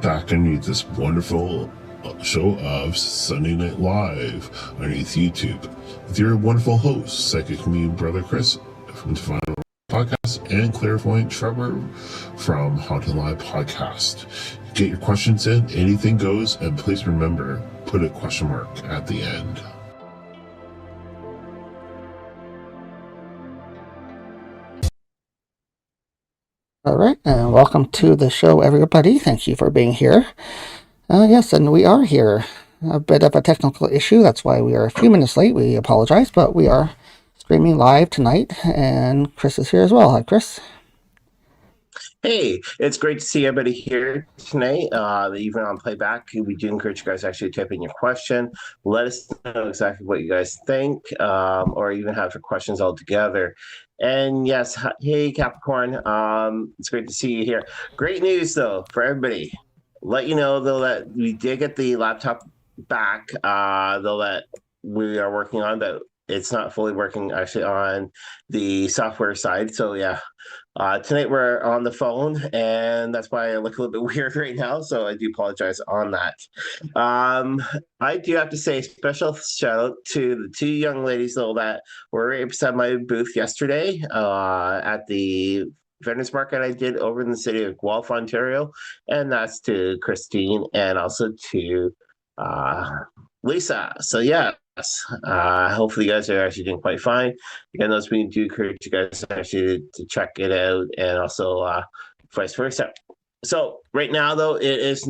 back underneath this wonderful show of Sunday Night Live underneath YouTube with your wonderful host, Psychic-Medium Brother Chris from Divine Podcast and Clairvoyant Trevor from HauntingLive Podcast. Get your questions in, anything goes, and please remember, put a question mark at the end. All right, and welcome to the show, everybody. Thank you for being here. Yes, and we are here. A bit of a technical issue. That's why we are a few minutes late. We apologize, but we are streaming live tonight, and Chris is here as well. Hi, Chris. Hey, it's great to see everybody here tonight. Even on playback, we do encourage you guys to actually type in your question. Let us know exactly what you guys think, or even have your questions all together. And yes, hey Capricorn, it's great to see you here. Great news though for everybody. Let you know though that we did get the laptop back, though that we are working on, but it's not fully working actually on the software side. So yeah. Tonight we're on the phone, and that's why I look a little bit weird right now. So I do apologize on that. I do have to say special shout out to the two young ladies though that were right beside my booth yesterday at the vendors market I did over in the city of Guelph, Ontario, and that's to Christine and also to Lisa. So yeah. Hopefully you guys are actually doing quite fine. Again, those we do encourage you guys actually to check it out and also vice versa. So right now though, it is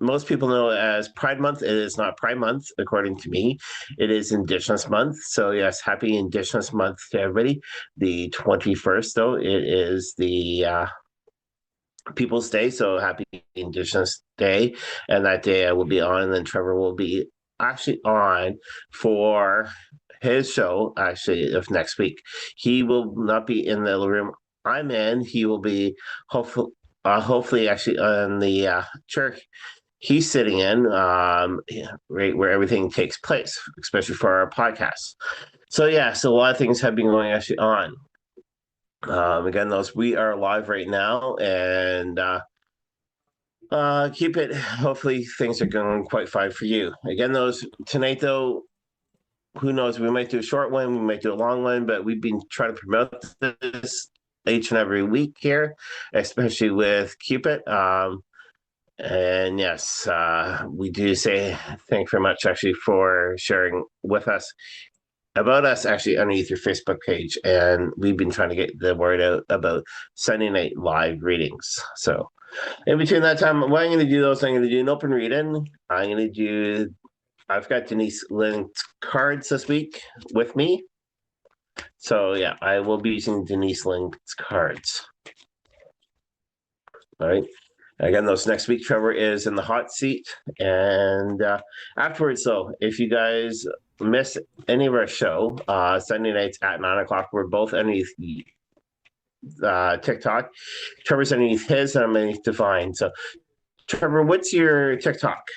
most people know it as Pride Month. It is not Pride Month, according to me. It is Indigenous Month. So yes, happy Indigenous Month to everybody. The 21st though, it is the People's Day. So happy Indigenous Day. And that day I will be on, and then Trevor will be actually on for his show actually of next week. He will not be in the room I'm in. He will be hopefully actually on the church he's sitting in, right where everything takes place, especially for our podcast. So yeah, so a lot of things have been going actually on. Again, we are live right now, and keep it. Hopefully things are going quite fine for you. Again, tonight though, who knows? We might do a short one, we might do a long one, but we've been trying to promote this each and every week here, especially with Cupid. And yes, we do say thank you very much actually for sharing with us about us actually underneath your Facebook page. And we've been trying to get the word out about Sunday Night Live readings. So in between that time, what I'm going to do, I'm going to do an open reading. I've got Denise Link's cards this week with me. So yeah, I will be using Denise Link's cards. All right. Again, next week, Trevor is in the hot seat. And afterwards, though, if you guys miss any of our show, Sunday nights at 9:00, we're both underneath TikTok. Trevor's underneath his, and I'm underneath Divine. So, Trevor, what's your TikTok?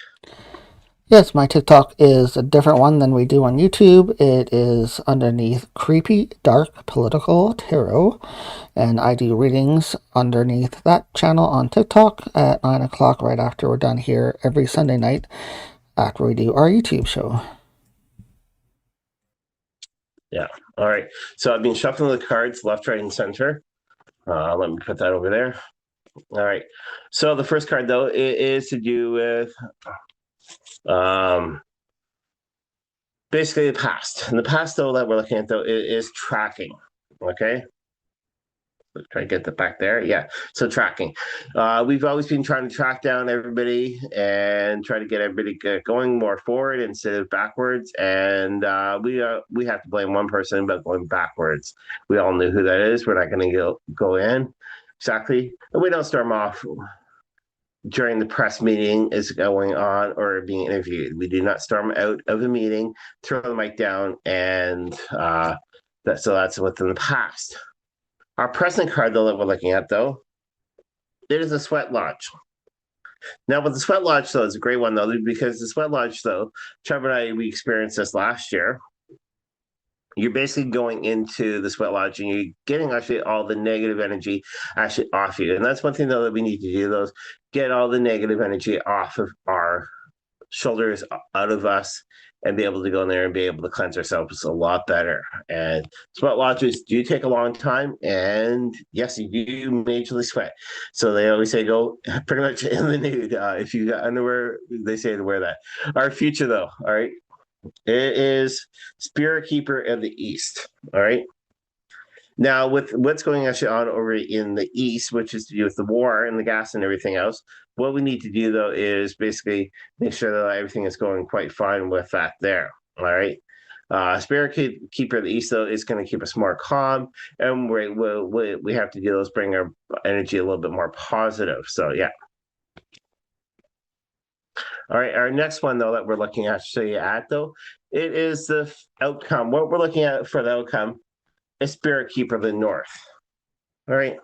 Yes, my TikTok is a different one than we do on YouTube. It is underneath Creepy Dark Political Tarot, and I do readings underneath that channel on TikTok at 9:00 right after we're done here every Sunday night after we do our YouTube show. Yeah. All right. So I've been shuffling the cards left, right, and center. Let me put that over there. All right. So the first card, though, is to do with basically the past. And the past, though, that we're looking at, though, is tracking. Okay. Let's try to get that back there. Yeah. So tracking. We've always been trying to track down everybody and try to get everybody going more forward instead of backwards. And we have to blame one person about going backwards. We all knew who that is. We're not going to go in exactly. And we don't storm off during the press meeting is going on or being interviewed. We do not storm out of a meeting, throw the mic down, and that's within the past. Our present card, though, that we're looking at, though, it is a sweat lodge. Now, with the sweat lodge, though, it's a great one, though, because the sweat lodge, though, Trevor and I, we experienced this last year. you're basically going into the sweat lodge and you're getting actually all the negative energy actually off you. And that's one thing though that we need to do, those get all the negative energy off of our shoulders, out of us, and be able to go in there and be able to cleanse ourselves a lot better. And sweat lodges do take a long time, and yes, you do majorly sweat. So they always say go pretty much in the nude. If you got underwear, they say to wear that. Our future though, all right, it is Spirit Keeper of the East. All right. Now, with what's going actually on over in the East, which is to do with the war and the gas and everything else, what we need to do though is basically make sure that everything is going quite fine with that there. All right. Spirit Keeper of the East though is going to keep us more calm, and we have to do is bring our energy a little bit more positive. So yeah. All right, our next one though that we're looking actually at though, it is the outcome. What we're looking at for the outcome is Spirit Keeper of the North. All right.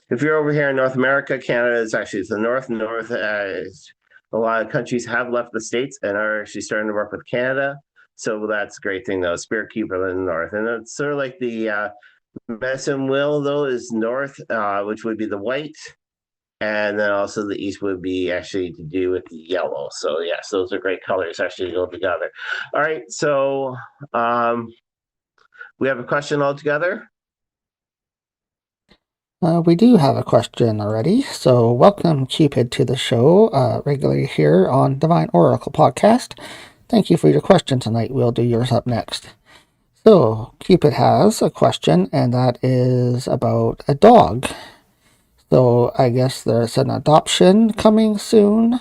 If you're over here in North America, Canada is actually the North. A lot of countries have left the States and are actually starting to work with Canada. So that's a great thing though, Spirit Keeper of the North. And it's sort of like the medicine wheel though is North, which would be the white. And then also the East would be actually to do with the yellow. So yes, those are great colors actually to go together. All right, so we have a question altogether. We do have a question already. So welcome, Cupid, to the show, regularly here on Divine Oracle Podcast. Thank you for your question tonight. We'll do yours up next. So Cupid has a question, and that is about a dog. So I guess there's an adoption coming soon.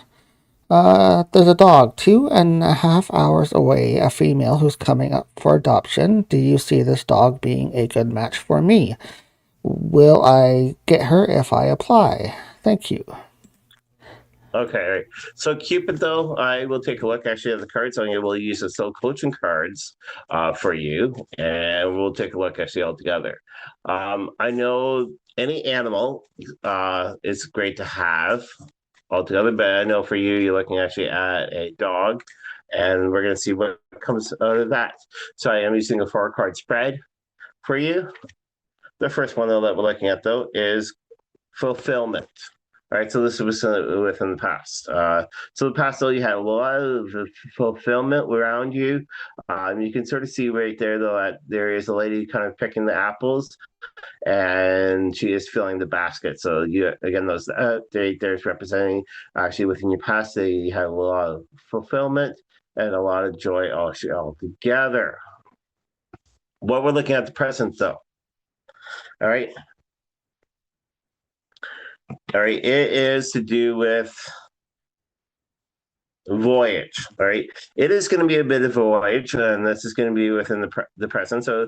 There's a dog 2.5 hours away, a female who's coming up for adoption. Do you see this dog being a good match for me? Will I get her if I apply? Thank you. Okay, all right. So Cupid, though, I will take a look actually at the cards. I'm able to use the soul coaching cards for you, and we'll take a look actually all together. I know any animal is great to have altogether, but I know for you, you're looking actually at a dog, and we're going to see what comes out of that. So I am using a 4-card spread for you. The first one, though, that we're looking at, though, is fulfillment. All right, so this was within the past. So the past, though, you had a lot of fulfillment around you. You can sort of see right there, though, that there is a lady kind of picking the apples, and she is filling the basket. So you again, those there's representing actually within your past, you had a lot of fulfillment and a lot of joy all together. What we're looking at the present, though. All right. All right, it is to do with voyage. All right, it is going to be a bit of a voyage, and this is going to be within the present. So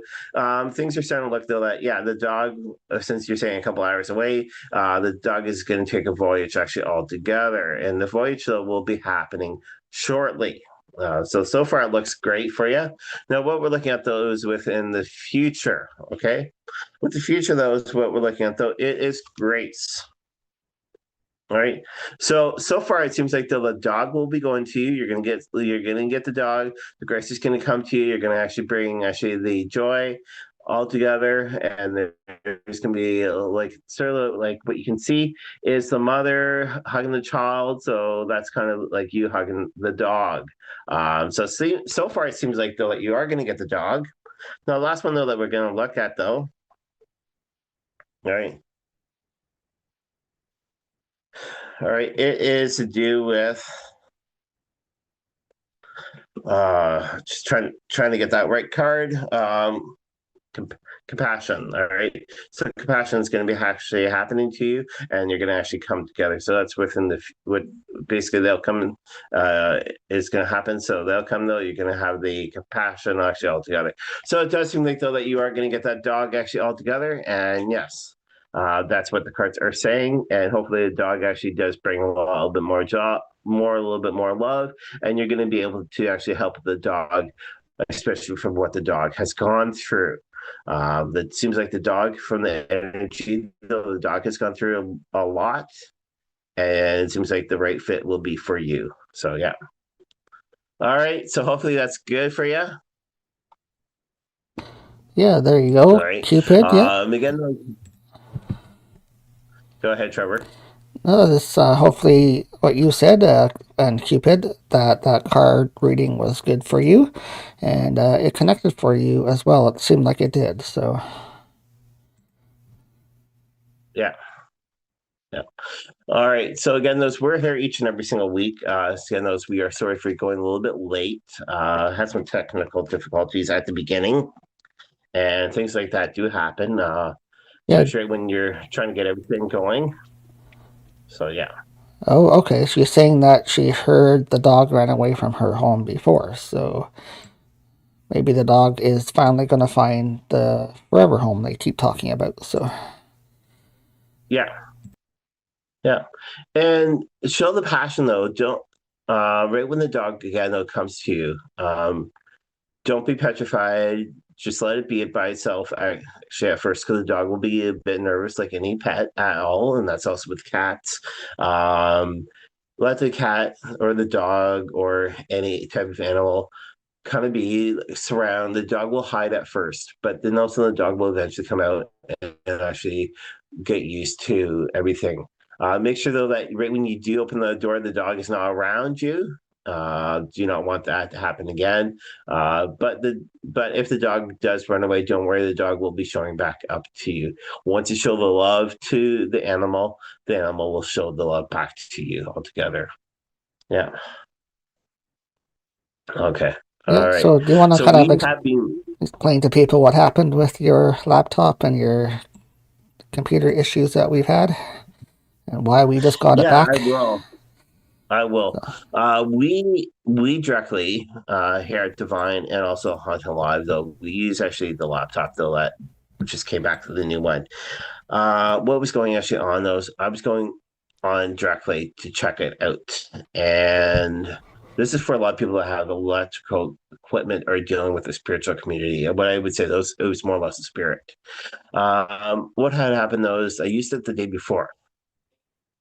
things are starting to look though that the dog, since you're saying a couple hours away, the dog is going to take a voyage actually altogether, and the voyage though will be happening shortly. So far it looks great for you. Now what we're looking at though is within the future. Okay, with the future though is what we're looking at though. It is grace. All right. So far it seems like the dog will be going to you. You're gonna get the dog. The grace is gonna come to you. You're gonna actually bring the joy all together, and there's gonna be like sort of like what you can see is the mother hugging the child. So that's kind of like you hugging the dog. So far it seems like though that you are gonna get the dog. Now the last one though that we're gonna look at though. All right. All right, it is to do with just trying to get that right card. Compassion. All right, so compassion is going to be actually happening to you, and you're going to actually come together. So that's within what basically they'll come is going to happen. So they'll come though. You're going to have the compassion actually all together. So it does seem like though that you are going to get that dog actually all together, and yes. That's what the cards are saying, and hopefully the dog actually does bring a little bit more a little bit more love, and you're going to be able to actually help the dog, especially from what the dog has gone through. That seems like the dog, from the energy, the dog has gone through a lot, and it seems like the right fit will be for you. So yeah. All right. So hopefully that's good for you. Yeah, there you go. All right. Cupid, yeah. Again, go ahead, Trevor. No, this hopefully what you said and Cupid that card reading was good for you, and it connected for you as well. It seemed like it did. So Yeah. Yeah. All right. So again, those we're here each and every single week. Again, those we are sorry for going a little bit late. Had some technical difficulties at the beginning, and things like that do happen. yeah. Especially when you're trying to get everything going. So yeah. Oh, okay. She's saying that she heard the dog ran away from her home before, so maybe the dog is finally going to find the forever home they keep talking about. So Yeah. Yeah. And show the passion though. Don't right when the dog again though comes to you, don't be petrified. Just let it be it by itself. Actually, at first, because the dog will be a bit nervous, like any pet at all, and that's also with cats. Let the cat or the dog or any type of animal kind of be surround. The dog will hide at first, but then also the dog will eventually come out and actually get used to everything. Make sure though that right when you do open the door, the dog is not around you. Do not want that to happen again. But if the dog does run away, don't worry. The dog will be showing back up to you. Once you show the love to the animal will show the love back to you altogether. Yeah. Okay. yeah. All right. So do you want to So kind we of have been. explain to people what happened with your laptop and your computer issues that we've had and why we just got it Yeah, back? I will. I will. We directly here at Divine and also HauntingLive though we use actually the laptop though that just came back to the new one. What was going actually on those? I was going on directly to check it out, and this is for a lot of people that have electrical equipment or dealing with the spiritual community. What I would say those it was more or less a spirit. What had happened though is I used it the day before.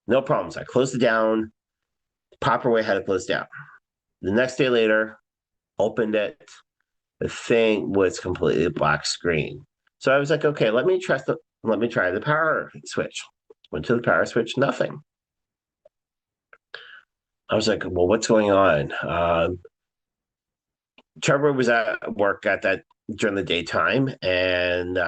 No problems. I closed it down proper way had it closed down. The next day later, opened it. The thing was completely black screen. So I was like, okay, let me try the power switch. Went to the power switch, nothing. I was like, well, what's going on? Trevor was at work at that during the daytime, and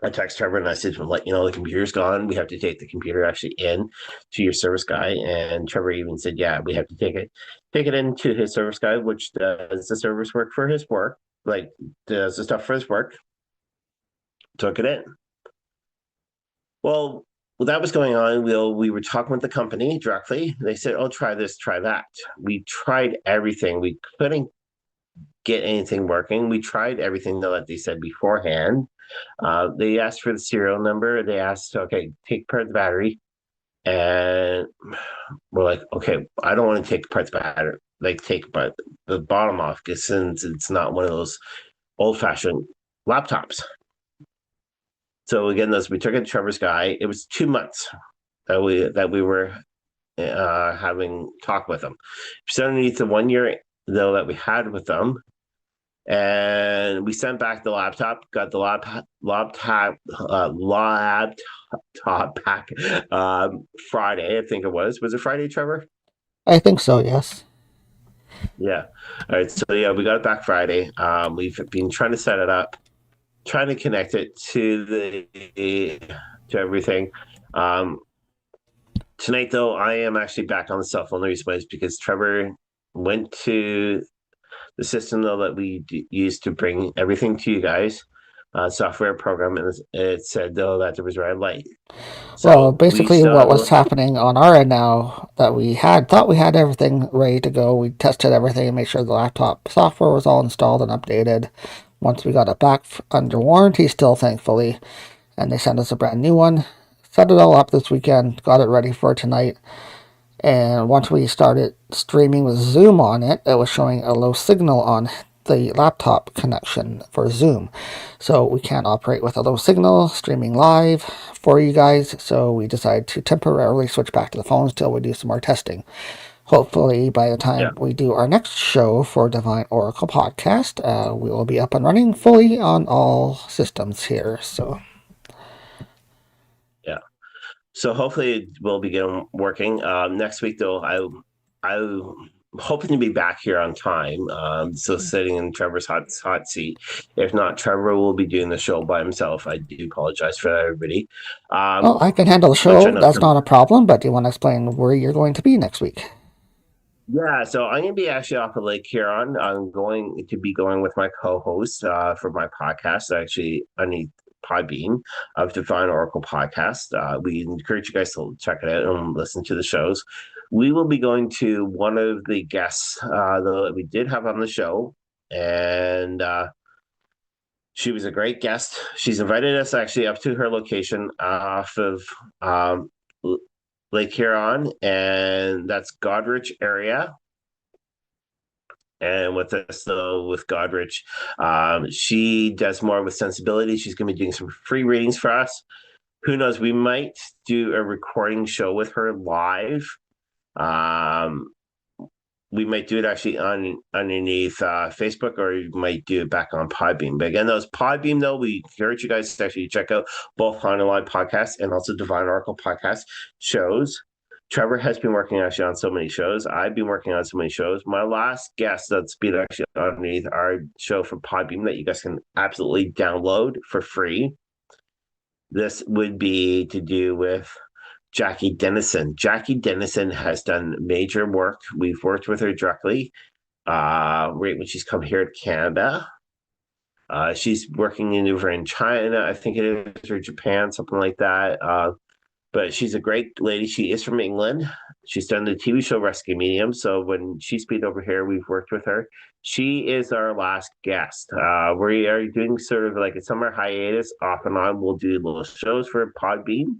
I text Trevor and I said to him, let you know the computer's gone. We have to take the computer actually in to your service guy. And Trevor even said, yeah, we have to take it into his service guy, which does the service work for his work, like does the stuff for his work. Took it in. Well, that was going on. We were talking with the company directly. They said, oh, try this, try that. We tried everything. We couldn't get anything working. We tried everything though that they said beforehand. They asked for the serial number. They asked, okay, take apart the battery. And we're like, okay, I don't want to take apart the battery, like take apart the bottom off, because since it's not one of those old-fashioned laptops. So again, we took it to Trevor's guy. It was 2 months that we were having talk with them. So underneath the 1 year though that we had with them, and we sent back the laptop, got the laptop back Friday, I think it was. Was it Friday, Trevor? I think so, yes. Yeah. All right. So yeah, we got it back Friday. We've been trying to set it up, trying to connect it to everything. Tonight though, I am actually back on the cell phone response because Trevor went to the system though that we use to bring everything to you guys, software program, and it said though that there was red light. So well, basically what was happening on our end now that we thought we had everything ready to go. We tested everything and made sure the laptop software was all installed and updated. Once we got it back under warranty still, thankfully, and they sent us a brand new one. Set it all up this weekend, got it ready for tonight. And once we started streaming with Zoom on it, it was showing a low signal on the laptop connection for Zoom. So we can't operate with a low signal streaming live for you guys. So we decided to temporarily switch back to the phones till we do some more testing. hopefully by the time we do our next show for Divine Oracle podcast, we will be up and running fully on all systems here. So So hopefully it will begin working. Next week, though, I'm hoping to be back here on time. So sitting in Trevor's hot seat. If not, Trevor will be doing the show by himself. I do apologize for that, everybody. well, I can handle the show. That's not a problem. But do you want to explain where you're going to be next week? Yeah, so I'm going to be actually off of Lake Huron. I'm going to be going with my co-host for my podcast, actually underneath Podbean of Divine Oracle Podcast. We encourage you guys to check it out and listen to the shows. We will be going to one of the guests that we did have on the show, and she was a great guest. She's invited us actually up to her location off of Lake Huron, and that's Godrich area. And with us, though, with Godrich, she does more with sensibility. She's going to be doing some free readings for us. Who knows? We might do a recording show with her live. We might do it actually underneath Facebook, or we might do it back on Podbean. But again, those Podbean, though, we encourage you guys to actually check out both HauntingLive podcast and also Divine Oracle podcast shows. Trevor has been working actually on so many shows. I've been working on so many shows. My last guest that's been actually underneath our show from Podbean that you guys can absolutely download for free. This would be to do with Jackie Dennison. Jackie Dennison has done major work. We've worked with her directly right when she's come here to Canada. She's working over in China, I think it is, or Japan, something like that. But she's a great lady. She is from England. She's done the TV show Rescue Medium. So when she's been over here, we've worked with her. She is our last guest. We are doing sort of like a summer hiatus. Off and on, we'll do little shows for Podbean.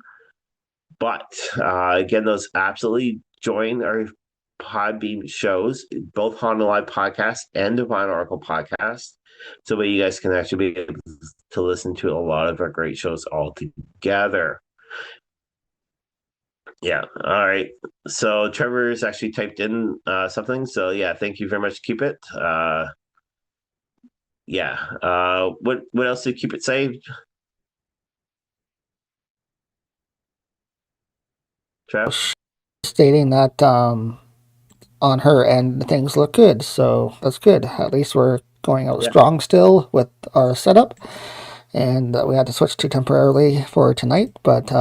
But again, those absolutely join our Podbean shows, both HauntingLive podcast and Divine Oracle podcast. So that you guys can actually be able to listen to a lot of our great shows all together. Yeah. All right. So Trevor's actually typed in something. So yeah, thank you very much. Keep it. What else did Keep It saved? Trev? Stating that on her end things look good, so that's good. At least we're going out strong still with our setup. And we had to switch to temporarily for tonight. But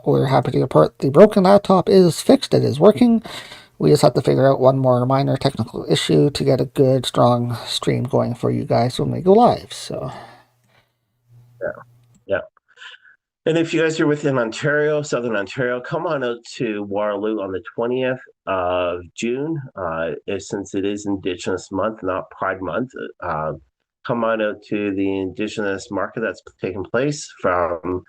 we're happy to report the broken laptop is fixed. It is working. We just have to figure out one more minor technical issue to get a good, strong stream going for you guys when we go live. So, yeah. And if you guys are within Ontario, Southern Ontario, come on out to Waterloo on the 20th of June. Since it is Indigenous Month, not Pride Month, come on out to the Indigenous market that's taking place from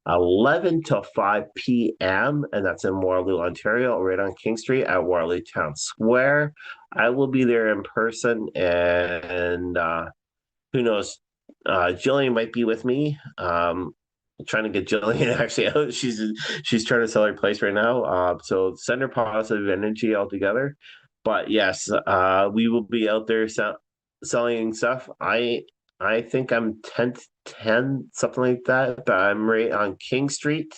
11 till 5 p.m. And that's in Waterloo, Ontario, right on King Street at Waterloo Town Square. I will be there in person, and who knows, Jillian might be with me. Trying to get Jillian actually out. She's trying to sell her place right now. So send her positive energy altogether. But yes, we will be out there selling stuff. I think I'm 10, something like that, but I'm right on King Street.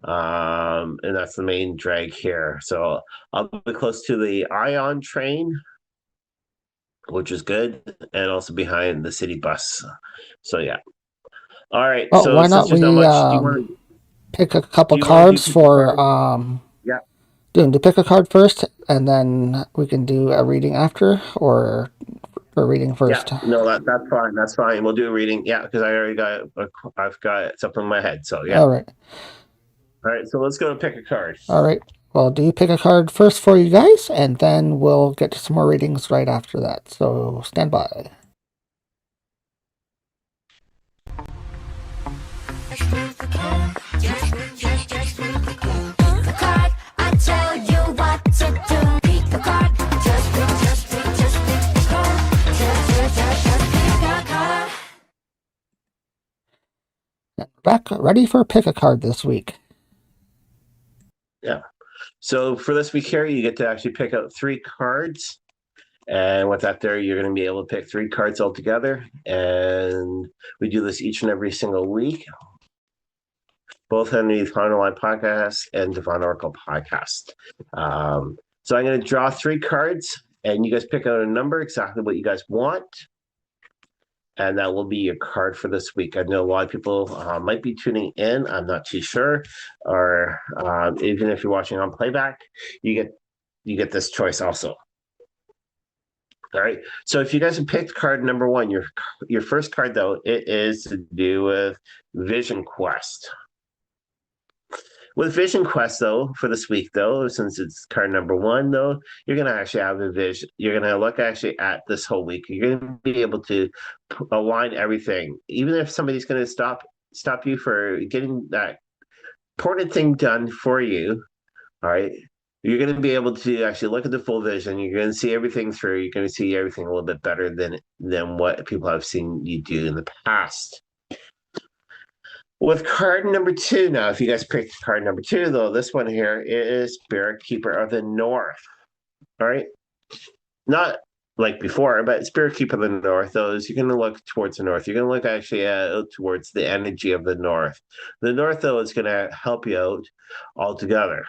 And that's the main drag here. So I'll be close to the Ion train, which is good, and also behind the city bus. So yeah. All right. well, So why not since there's we not much, pick a couple cards for to pick a card first, and then we can do a reading after, or a reading first. Yeah, no, that's fine. That's fine. We'll do a reading. Yeah, because I've got something in my head. So yeah. All right. So let's go and pick a card. All right. Well, do you pick a card first for you guys, and then we'll get to some more readings right after that. So stand by. Back ready for pick a card this week. Yeah. So for this week here, you get to actually pick out 3 cards. And with that there, you're going to be able to pick 3 cards altogether. And we do this each and every single week, both on the HauntingLive podcast and Divine Oracle podcast. So I'm going to draw 3 cards, and you guys pick out a number, exactly what you guys want. And that will be your card for this week. I know a lot of people might be tuning in. I'm not too sure. Or even if you're watching on playback, you get this choice also. All right. So if you guys have picked card number 1, your first card, though, it is to do with Vision Quest. With Vision Quest, though, for this week, though, since it's card number 1, though, you're going to actually have a vision. You're going to look actually at this whole week. You're going to be able to align everything. Even if somebody's going to stop you for getting that important thing done for you, all right, you're going to be able to actually look at the full vision. You're going to see everything through. You're going to see everything a little bit better than what people have seen you do in the past. With card number 2, now, if you guys picked card number 2, though, this one here is Spirit Keeper of the North. All right. Not like before, but Spirit Keeper of the North, though, is you're going to look towards the north. You're going to look actually towards the energy of the north. The north, though, is going to help you out altogether.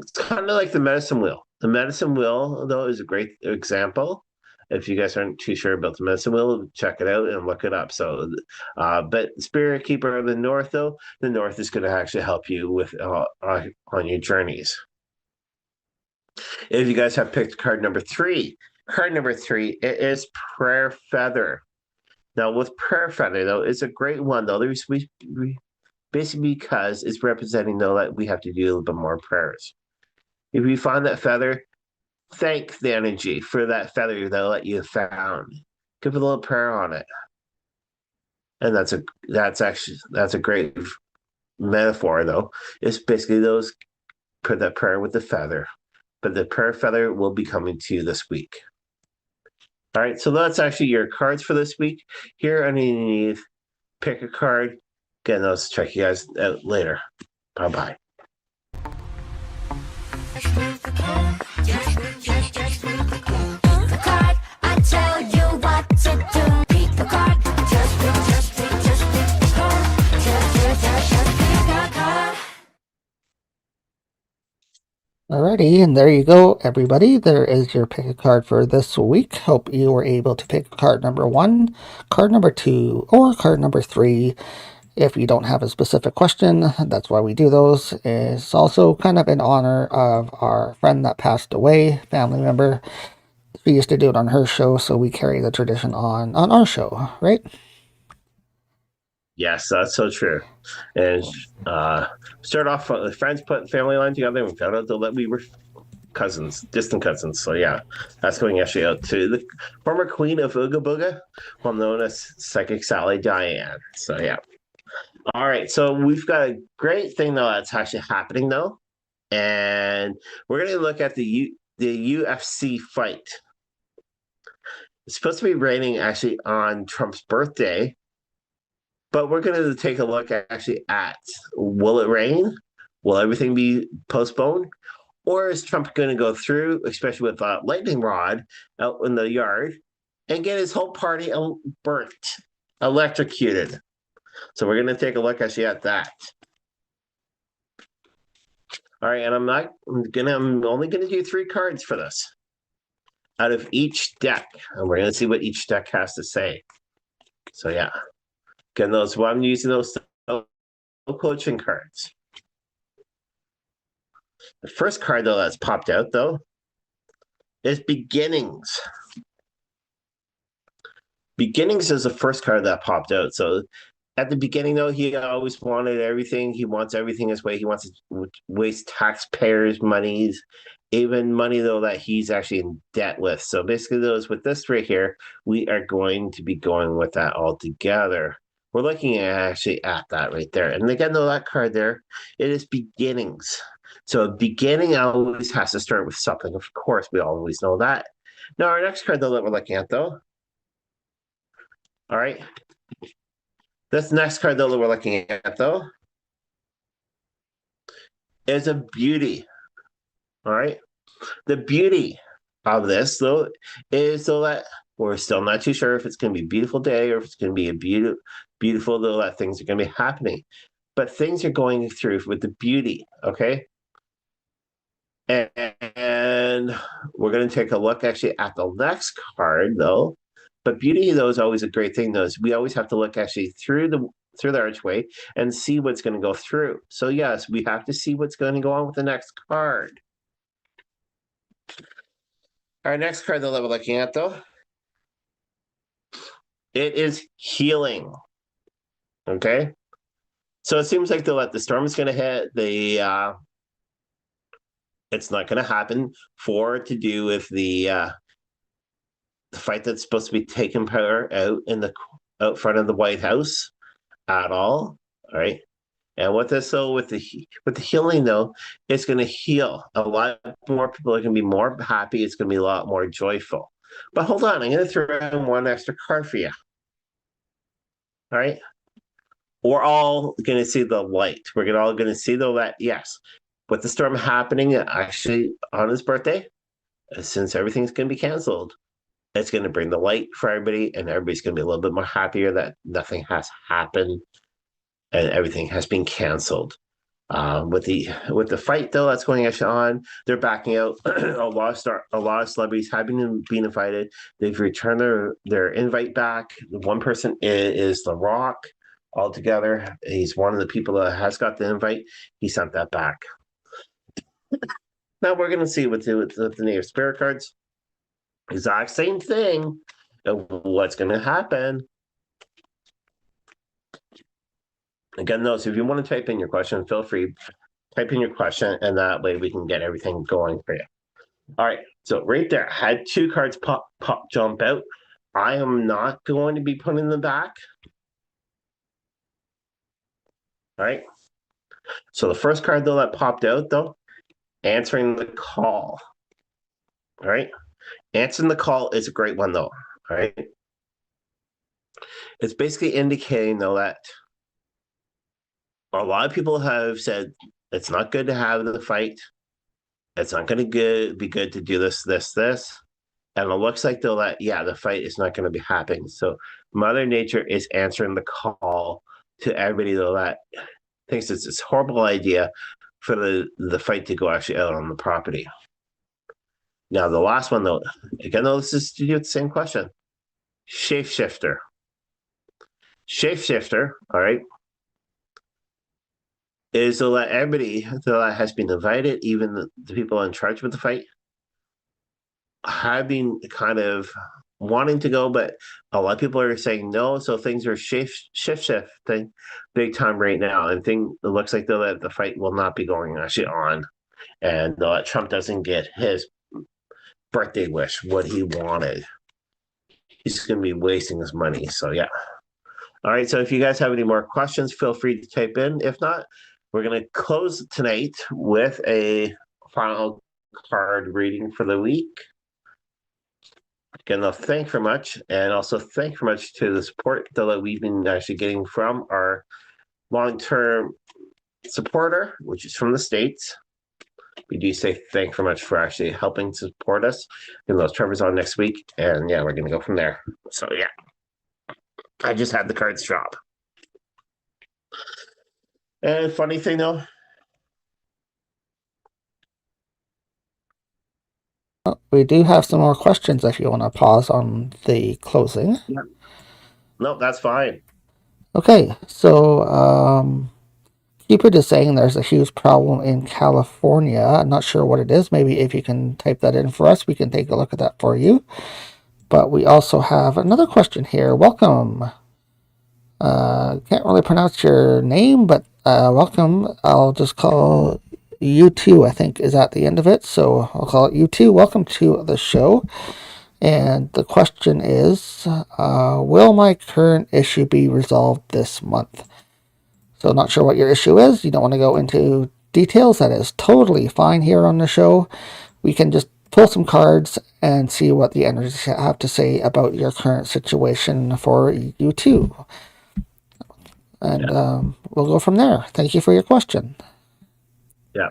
It's kind of like the medicine wheel. The medicine wheel, though, is a great example. If you guys aren't too sure about the medicine wheel, check it out and look it up. So, but Spirit Keeper of the North, though, the North is going to actually help you with on your journeys. If you guys have picked card number 3, it is Prayer Feather. Now, with Prayer Feather, though, it's a great one, though. There's basically because it's representing, though, that we have to do a little bit more prayers. If you find that feather, thank the energy for that feather that you found. Give a little prayer on it. And that's a great metaphor, though. It's basically put that prayer with the feather. But the prayer feather will be coming to you this week. All right, so that's actually your cards for this week. Here underneath, pick a card. Again, I'll check you guys out later. Bye-bye. Alrighty, and there you go, everybody. There is your pick a card for this week. Hope you were able to pick card number 1, card number 2, or card number 3. If you don't have a specific question, that's why we do those. It's also kind of in honor of our friend that passed away, family member. We used to do it on her show, so we carry the tradition on our show, right? Yes, that's so true. And start off with friends put family line together, and we found out that we were cousins, distant cousins. So yeah, that's going actually out to the former queen of Ooga Booga, well known as Psychic Sally Diane. So yeah. All right, so we've got a great thing though that's actually happening though, and we're going to look at the UFC fight. It's supposed to be raining actually on Trump's birthday. But we're going to take a look actually at, will it rain? Will everything be postponed? Or is Trump going to go through, especially with a lightning rod out in the yard, and get his whole party burnt, electrocuted? So we're going to take a look actually at that. All right, and I'm only going to do 3 cards for this out of each deck. And we're going to see what each deck has to say. So yeah. Again, I'm using those coaching cards. The first card, though, that's popped out, though, is Beginnings. Beginnings is the first card that popped out. So at the beginning, though, he always wanted everything. He wants everything his way. He wants to waste taxpayers' monies, even money, though, that he's actually in debt with. So basically, those with this right here, we are going to be going with that all together. We're looking at that right there. And again, though, that card there, it is beginnings. So a beginning always has to start with something. Of course, we always know that. Now, our next card, though, that we're looking at, though. All right. This next card, though, that we're looking at, though, is a beauty. All right. The beauty of this, though, is so that we're still not too sure if it's going to be a beautiful day or if it's going to be a beautiful, though, that things are going to be happening. But things are going through with the beauty. Okay. And we're going to take a look actually at the next card, though. But beauty, though, is always a great thing, though. Is we always have to look actually through the archway and see what's going to go through. So yes, we have to see what's going to go on with the next card. Our next card that we're looking at, though, it is healing. Okay, so it seems like the storm is going to hit. It's not going to happen for to do with the fight that's supposed to be taking power out front of the White House at all. All right. And with this, though, with the healing, though, it's going to heal. A lot more people are going to be more happy. It's going to be a lot more joyful. But hold on, I'm going to throw in one extra card for you. All right. We're all going to see the light. We're all going to see, though, that, yes, with the storm happening actually on his birthday, since everything's going to be canceled, it's going to bring the light for everybody, and everybody's going to be a little bit more happier that nothing has happened and everything has been canceled. With the fight, though, that's going on, they're backing out. a lot of celebrities have been invited. They've returned their invite back. One person is Larocque altogether. He's one of the people that has got the invite. He sent that back. Now we're going to see with the Native Spirit cards, exact same thing. What's going to happen? Again, though, so if you want to type in your question, feel free, type in your question, and that way we can get everything going for you. All right, so right there, had two cards jump out. I am not going to be putting them back. All right, so the first card, though, that popped out, though, answering the call. All right, answering the call is a great one, though. All right, it's basically indicating, though, that a lot of people have said it's not good to have the fight. It's not going to be good to do this. And it looks like, though, that, yeah, the fight is not going to be happening. So Mother Nature is answering the call to everybody, though, that thinks it's this horrible idea for the fight to go actually out on the property. Now, the last one, though, again, though, this is to do with the same question. Shapeshifter. Shapeshifter, all right, is to let everybody that has been invited, even the people in charge of the fight, have been kind of wanting to go, but a lot of people are saying no. So things are shifting big time right now, and it looks like, though, that the fight will not be going actually on, and Trump doesn't get his birthday wish, what he wanted. He's going to be wasting his money. So yeah. All right. So if you guys have any more questions, feel free to type in. If not, we're going to close tonight with a final card reading for the week. Again, thank you very much. And also thank you very much to the support that we've been actually getting from our long-term supporter, which is from the States. We do say thank you very much for actually helping support us. And those Trevor's on next week. And yeah, we're going to go from there. So yeah, I just had the cards drop. And funny thing, though, we do have some more questions if you want to pause on the closing. Yeah. No, that's fine. Okay, so Cupid is saying there's a huge problem in California. I'm not sure what it is. Maybe if you can type that in for us, we can take a look at that for you. But we also have another question here. Welcome. Can't really pronounce your name, but welcome. I'll just call you two, I think, is at the end of it. So I'll call it you two. Welcome to the show. And the question is, will my current issue be resolved this month? So not sure what your issue is. You don't want to go into details. That is totally fine here on the show. We can just pull some cards and see what the energies have to say about your current situation for you two. And we'll go from there. Thank you for your question. Yeah.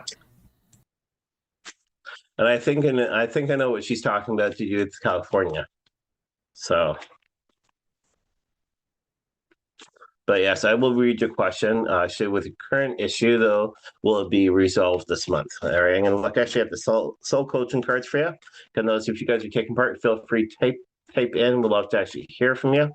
And I think I know what she's talking about to do with California. So, but yes, I will read your question. Should with the current issue though, will it be resolved this month? All right, I'm gonna look actually at the soul coaching cards for you. Can those if you guys are taking part, feel free to type in. We'd love to actually hear from you,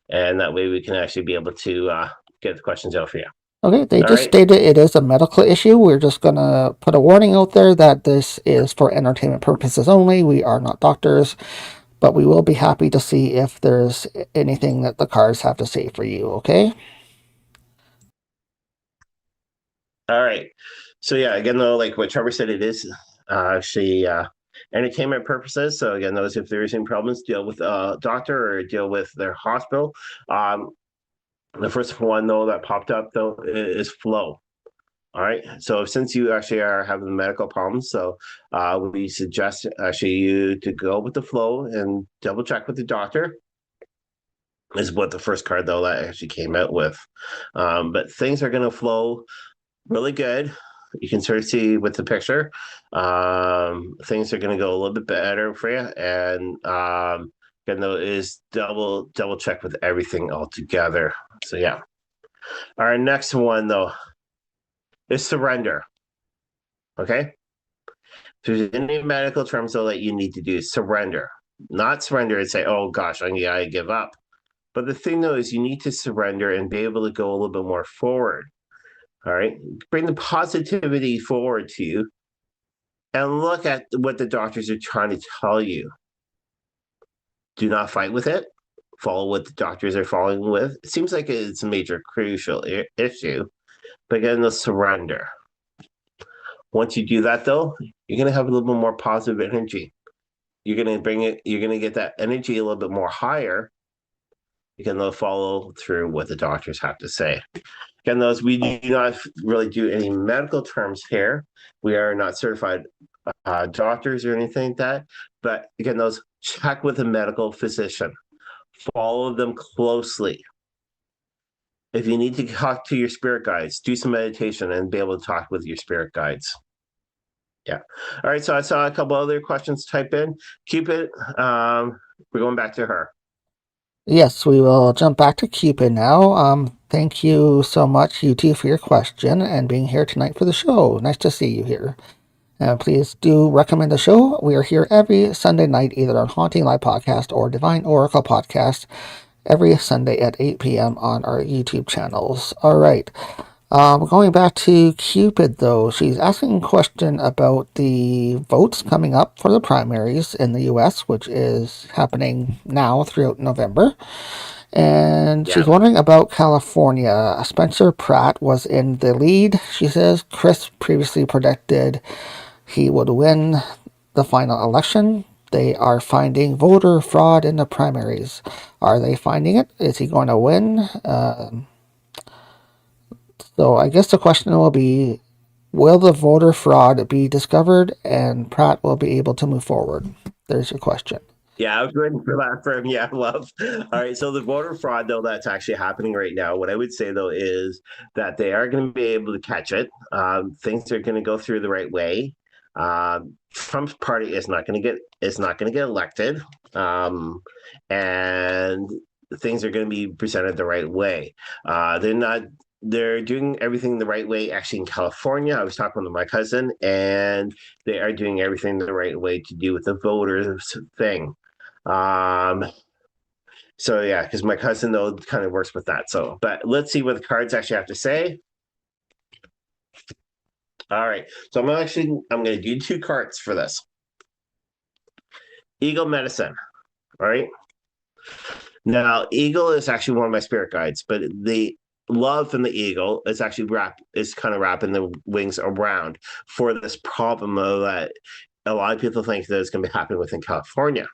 and that way we can actually be able to get the questions out for you. Okay, they All just right. stated it is a medical issue. We're just going to put a warning out there that this is for entertainment purposes only. We are not doctors, but we will be happy to see if there's anything that the cards have to say for you, okay? All right. So yeah, again though, like what Trevor said, it is actually entertainment purposes. So again, those if there is any problems, deal with a doctor or deal with their hospital. The first one though that popped up though is flow. All right. So since you actually are having medical problems, so we suggest actually you to go with the flow and double check with the doctor. Is what the first card though that actually came out with. But things are going to flow really good. You can sort of see with the picture, things are going to go a little bit better for you. And again, though, is double check with everything all together. So yeah. Our next one though is surrender. Okay. So there's any medical terms though that you need to do is surrender, not surrender and say, "Oh gosh, I gotta give up." But the thing though is you need to surrender and be able to go a little bit more forward. All right. Bring the positivity forward to you and look at what the doctors are trying to tell you. Do not fight with it. Follow what the doctors are following with. It seems like it's a major crucial issue, but again, the surrender. Once you do that, though, you're going to have a little bit more positive energy. You're going to bring it, you're going to get that energy a little bit more higher. You can follow through what the doctors have to say. Again, those we do not really do any medical terms here. We are not certified doctors or anything like that. But again, those check with a medical physician. Follow them closely. If you need to talk to your spirit guides, do some meditation and be able to talk with your spirit guides. Yeah. All right. So I saw a couple other questions type in. Cupid, we're going back to her. Yes, we will jump back to Cupid now. Thank you so much, you two, for your question and being here tonight for the show. Nice to see you here. Please do recommend the show. We are here every Sunday night, either on Haunting Live Podcast or Divine Oracle Podcast, every Sunday at 8 p.m. on our YouTube channels. All right. Going back to Cupid, though, she's asking a question about the votes coming up for the primaries in the U.S., which is happening now throughout November. And she's wondering about California. Spencer Pratt was in the lead, she says. Chris previously predicted he would win the final election. They are finding voter fraud in the primaries. Are they finding it? Is he going to win? So I guess the question will be, will the voter fraud be discovered and Pratt will be able to move forward? There's your question. Yeah, I was waiting for that from love. All right, so the voter fraud though that's actually happening right now. What I would say though is that they are going to be able to catch it. Things are going to go through the right way. Trump's party is not going to get elected, and things are going to be presented the right way. They're doing everything the right way. Actually, in California, I was talking with my cousin, and they are doing everything the right way to do with the voters thing. So yeah, because my cousin though kind of works with that. So, but let's see what the cards actually have to say. All right, so I'm going to do two cards for this. Eagle medicine. All right. Now, eagle is actually one of my spirit guides, but the love from the eagle is actually kind of wrapping the wings around for this problem of that a lot of people think that it's going to be happening within California.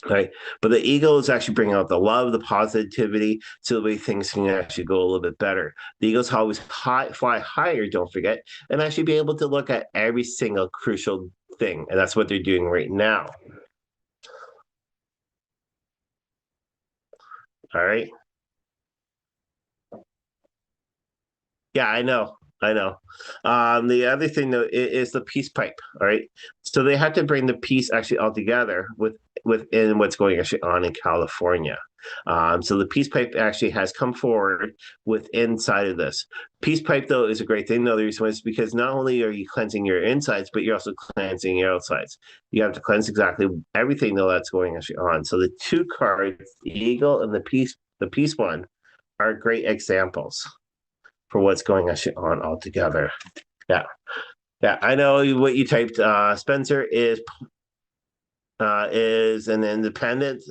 Right. But the eagle is actually bringing out the love, the positivity, so the way things can actually go a little bit better. The eagles always fly higher, don't forget, and actually be able to look at every single crucial thing. And that's what they're doing right now. All right. Yeah, I know. I know. The other thing though is the peace pipe. All right, so they had to bring the peace actually all together within what's going actually on in California. So the peace pipe actually has come forward with inside of this. Peace pipe though is a great thing though. The reason is because not only are you cleansing your insides, but you're also cleansing your outsides. You have to cleanse exactly everything though that's going actually on. So the two cards, the eagle and the peace one, are great examples for what's going on altogether. Yeah. Yeah. I know what you typed. Spencer is an independent.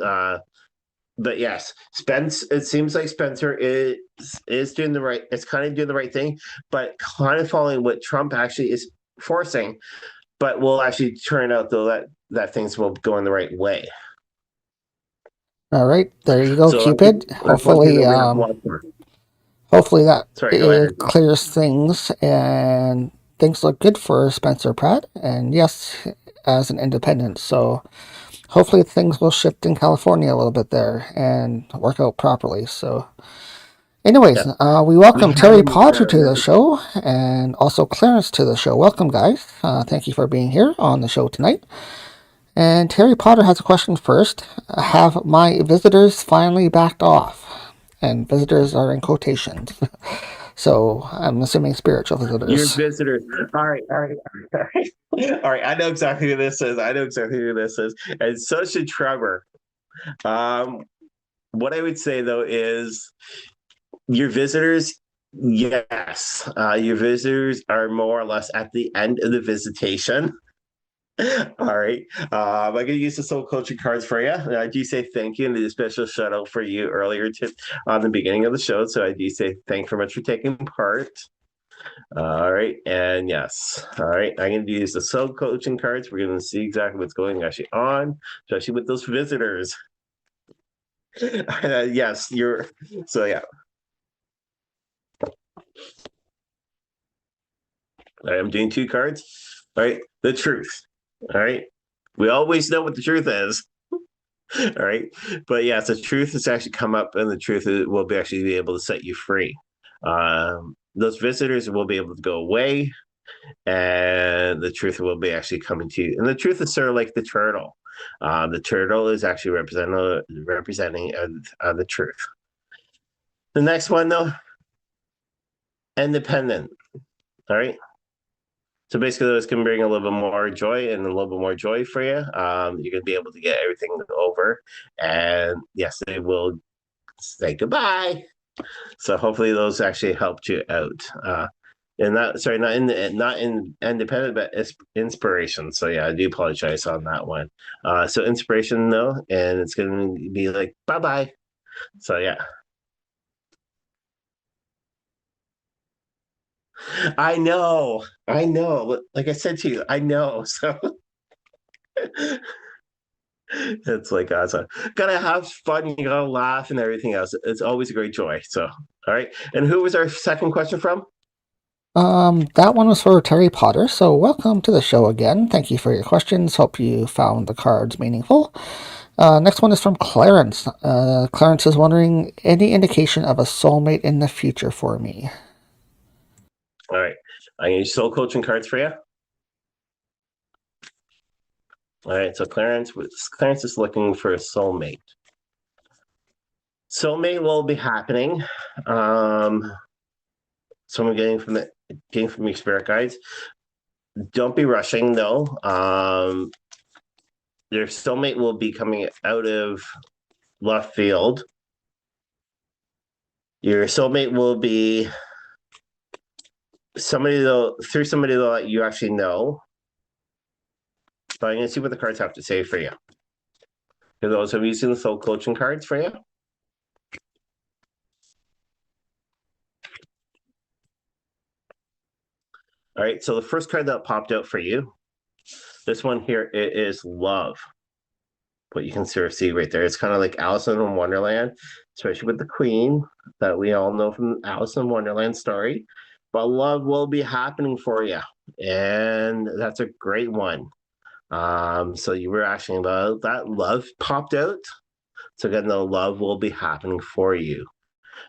But yes, Spence, it seems like Spencer is doing the right, it's kind of doing the right thing, but kind of following what Trump actually is forcing, but will actually turn out though that things will go in the right way. All right, there you go, So Cupid. that's one thing that we have to watch for. Hopefully that Sorry, go ahead. clears things and things look good for Spencer Pratt. And yes, as an independent. So hopefully things will shift in California a little bit there and work out properly. So anyways, Yeah. we welcome Terry Potter to the show and also Clarence to the show. Welcome, guys. Thank you for being here on the show tonight. And Terry Potter has a question first. Have my visitors finally backed off? And visitors are in quotations. So I'm assuming spiritual visitors. Your visitors. All right. All right. I know exactly who this is. And so should Trevor. What I would say though is your visitors, yes. Your visitors are more or less at the end of the visitation. All right. I'm going to use the soul coaching cards for you. I do say thank you and did a special shout out for you earlier on the beginning of the show. So I do say thank you very much for taking part. All right. And yes. All right. I'm going to use the soul coaching cards. We're going to see exactly what's going actually on, especially with those visitors. Yes, you're. So yeah. I'm doing two cards. All right. The truth. All right. We always know what the truth is. All right. But yes, the truth has actually come up, and the truth will be actually be able to set you free. Those visitors will be able to go away, and the truth will be actually coming to you. And the truth is sort of like the turtle. The turtle is actually representing the truth. The next one, though, independent. All right. So basically, this can bring a little bit more joy and a little bit more joy for you. You're going to be able to get everything over. And yes, they will say goodbye. So hopefully those actually helped you out. And not in independent, but inspiration. So yeah, I do apologize on that one. So inspiration though, and it's going to be like, bye-bye. So yeah. I know. Like I said to you, I know. So it's like awesome. Gotta have fun. You gotta laugh and everything else. It's always a great joy. So, all right. And who was our second question from? That one was for Terry Potter. So welcome to the show again. Thank you for your questions. Hope you found the cards meaningful. Next one is from Clarence. Clarence is wondering, any indication of a soulmate in the future for me? All right. I'm going to use soul coaching cards for you. All right. So Clarence is looking for a soulmate. Soulmate will be happening. So I'm getting from your spirit guides. Don't be rushing though. Your soulmate will be coming out of left field. Your soulmate will be somebody that you actually know. So I'm going to see what the cards have to say for you. Because also I'm using the soul coaching cards for you. All right, so the first card that popped out for you, this one here, it is love. What you can sort of see right there. It's kind of like Alice in Wonderland, especially with the Queen that we all know from Alice in Wonderland story. But love will be happening for you, and that's a great one. So you were asking about that. Love popped out. So again, the love will be happening for you.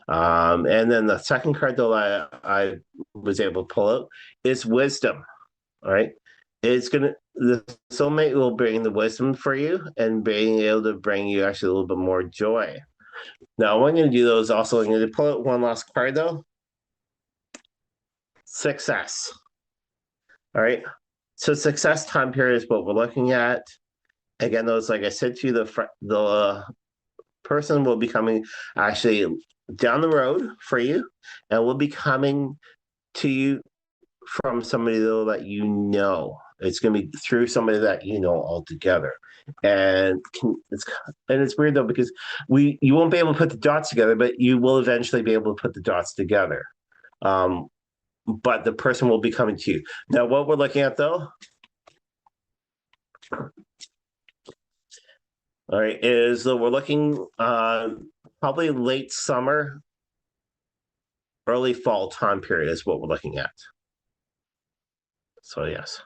And then the second card though I was able to pull out is wisdom. All right. The soulmate will bring the wisdom for you and being able to bring you actually a little bit more joy. Now, what I'm going to do though is also I'm going to pull out one last card though. Success. All right. So success time period is what we're looking at. Again, those, like I said to you, the person will be coming actually down the road for you and will be coming to you from somebody though that you know. It's going to be through somebody that you know altogether. And it's weird though because you won't be able to put the dots together, but you will eventually be able to put the dots together. But the person will be coming to you. Now, what we're looking at though, all right, is that we're looking probably late summer, early fall time period is what we're looking at. So yes.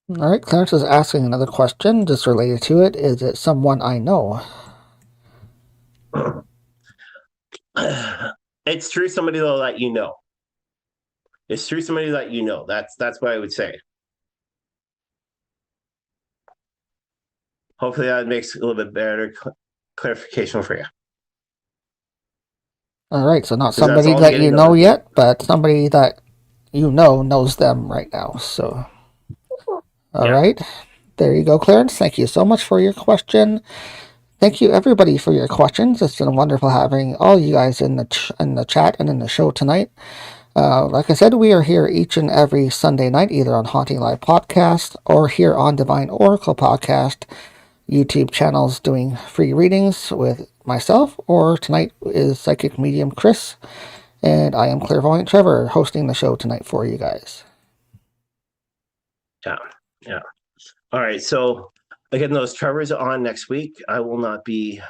All right, Clarence is asking another question just related to it. Is it someone I know? It's through somebody though that you know. It's through somebody that you know. That's what I would say. Hopefully that makes a little bit better clarification for you. All right, so not somebody that you know yet, but somebody that you know knows them right now. So, all right, there you go, Clarence. Thank you so much for your question. Thank you, everybody, for your questions. It's been wonderful having all you guys in the chat and in the show tonight. Like I said, we are here each and every Sunday night, either on Haunting Live podcast or here on Divine Oracle podcast, YouTube channels doing free readings with myself, or tonight is Psychic Medium Chris, and I am Clairvoyant Trevor hosting the show tonight for you guys. Yeah. All right, so again, those Trevor's on next week. I will not be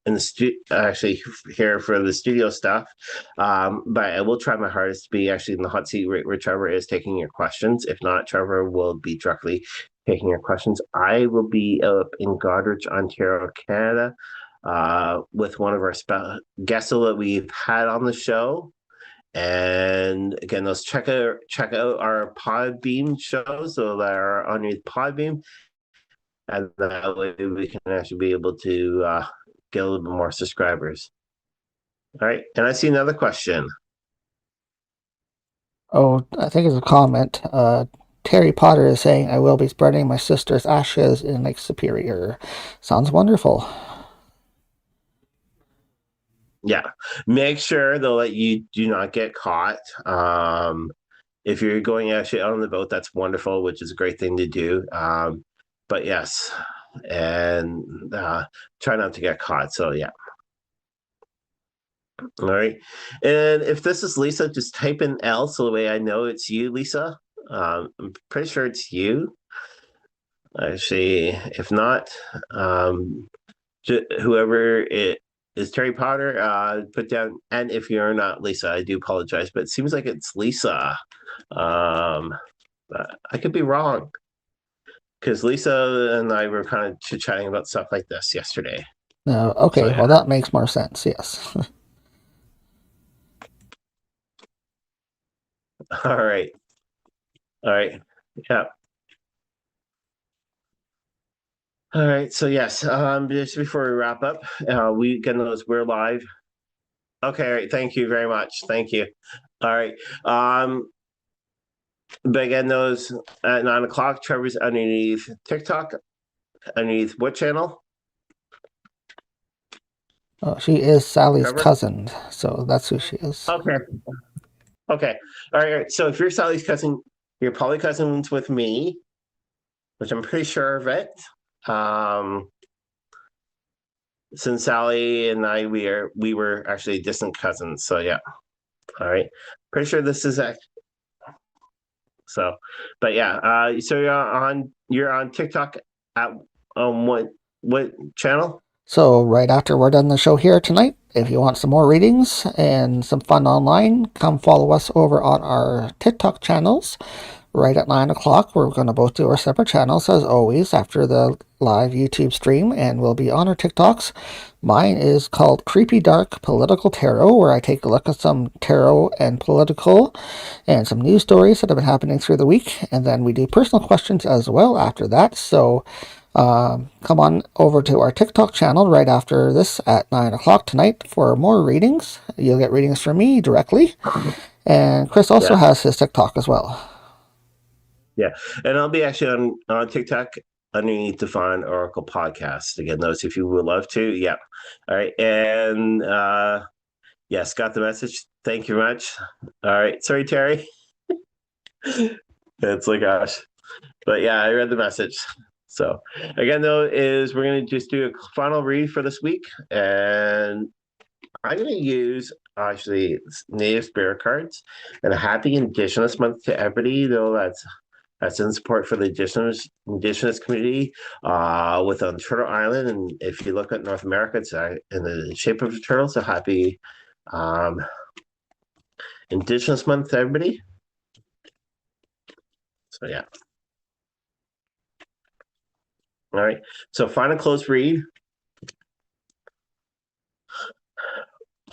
in the actually here for the studio stuff, but I will try my hardest to be actually in the hot seat where Trevor is taking your questions. If not, Trevor will be directly taking your questions. I will be up in Goderich, Ontario, Canada, with one of our guests that we've had on the show. And again, those check out our Podbean shows so that are underneath Podbean, and that way we can actually be able to get a little bit more subscribers. All right, and I see another question. Oh, I think it's a comment. Terry Potter is saying, I will be spreading my sister's ashes in Lake Superior. Sounds wonderful. Yeah, make sure though that you do not get caught. If you're going actually out on the boat, that's wonderful, which is a great thing to do. But yes, and try not to get caught. So yeah. All right. And if this is Lisa, just type in L so the way I know it's you, Lisa. I'm pretty sure it's you. Actually, if not, whoever it is, Terry Potter, put down. And if you're not Lisa, I do apologize, but it seems like it's Lisa. I could be wrong, because Lisa and I were kind of chit-chatting about stuff like this yesterday. Okay, so, yeah. Well, that makes more sense, yes. All right. Yeah. All right. So yes, just before we wrap up, we're live. Okay. All right. Thank you very much. Thank you. All right. But again, those at 9:00, Trevor's underneath TikTok. Underneath what channel? Oh, she is Sally's Trevor? Cousin, so that's who she is. Okay. All right. So if you're Sally's cousin, you're probably cousins with me, which I'm pretty sure of it. Since Sally and I, we were actually distant cousins. So yeah. All right. Pretty sure this is so, but yeah. So you're on TikTok at what channel? So right after we're done the show here tonight, if you want some more readings and some fun online, come follow us over on our TikTok channels. right at 9 o'clock. We're going to both do our separate channels, as always, after the live YouTube stream, and we'll be on our TikToks. Mine is called Creepy Dark Political Tarot, where I take a look at some tarot and political and some news stories that have been happening through the week, and then we do personal questions as well after that. So come on over to our TikTok channel right after this at 9 o'clock tonight for more readings. You'll get readings from me directly, and Chris also has his TikTok as well. Yeah, and I'll be actually on TikTok underneath Divine Oracle Podcast. Again, those if you would love to. Yeah. All right. And yes, got the message. Thank you very much. All right. Sorry, Terry. It's like, gosh. But yeah, I read the message. So again, though, is we're going to just do a final read for this week. And I'm going to use actually Native Spirit cards and a happy Indigenous month to everybody, though that's in support for the Indigenous community within Turtle Island. And if you look at North America, it's in the shape of a turtle. So happy Indigenous month to everybody. So yeah. All right. So final close read.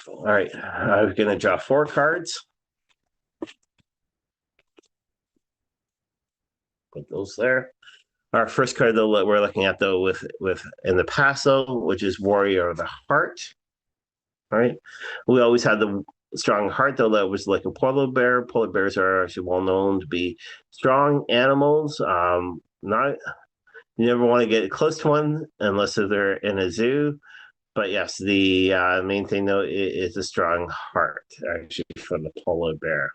All right. I'm going to draw 4 cards. Put those there. Our first card, though, that we're looking at, though, with in the past, though, which is Warrior of the Heart. All right. We always had the strong heart, though, that was like a polar bear. Polar bears are actually well known to be strong animals. You never want to get close to one unless they're in a zoo. But yes, the main thing, though, is a strong heart, actually, for the polar bear.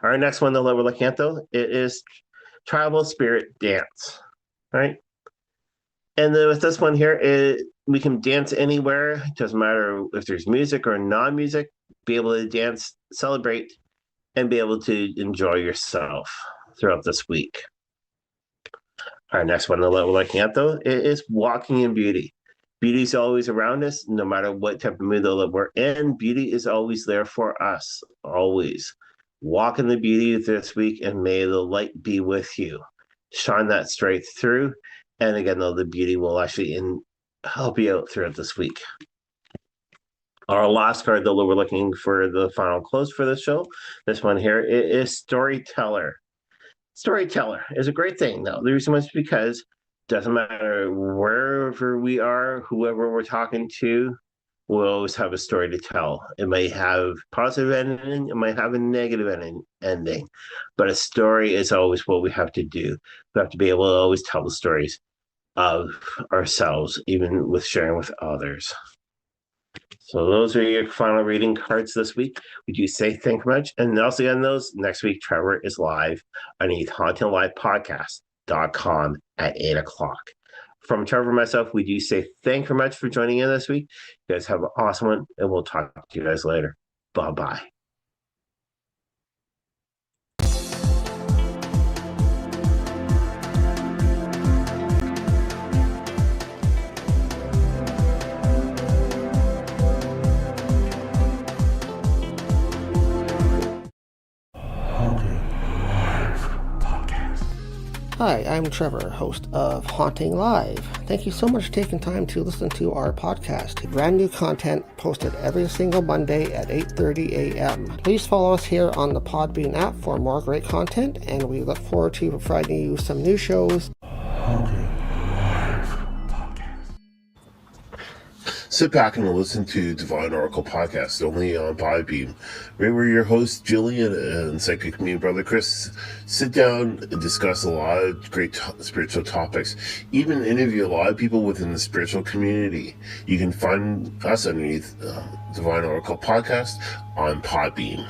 Our next one, though, that we're looking at, though, it is Tribal Spirit Dance, right? And then with this one here, we can dance anywhere. It doesn't matter if there's music or non-music. Be able to dance, celebrate, and be able to enjoy yourself throughout this week. Our next one that we're looking at, though, is Walking in Beauty. Beauty is always around us, no matter what type of mood that we're in. Beauty is always there for us, always. Walk in the beauty this week, and may the light be with you. Shine that straight through. And again, though, the beauty will actually help you out throughout this week. Our last card, though, we're looking for the final close for this show. This one here is Storyteller. Storyteller is a great thing, though. The reason is because it doesn't matter wherever we are, whoever we're talking to, we'll always have a story to tell. It may have positive ending, it might have a negative ending, but a story is always what we have to do. We have to be able to always tell the stories of ourselves, even with sharing with others. So those are your final reading cards this week. We do say thank you much. And also on those, next week, Trevor is live underneath HauntingLivePodcast.com at 8 o'clock. From Trevor and myself, we do say thank you very much for joining in this week. You guys have an awesome one, and we'll talk to you guys later. Bye-bye. Hi, I'm Trevor, host of Haunting Live. Thank you so much for taking time to listen to our podcast. Brand new content posted every single Monday at 8:30 a.m. Please follow us here on the Podbean app for more great content, and we look forward to providing you some new shows. Sit back and listen to Divine Oracle Podcast, only on Podbean. We're your hosts, Jillian and Psychic-Medium Brother Chris. Sit down and discuss a lot of great spiritual topics, even interview a lot of people within the spiritual community. You can find us underneath Divine Oracle Podcast on Podbean.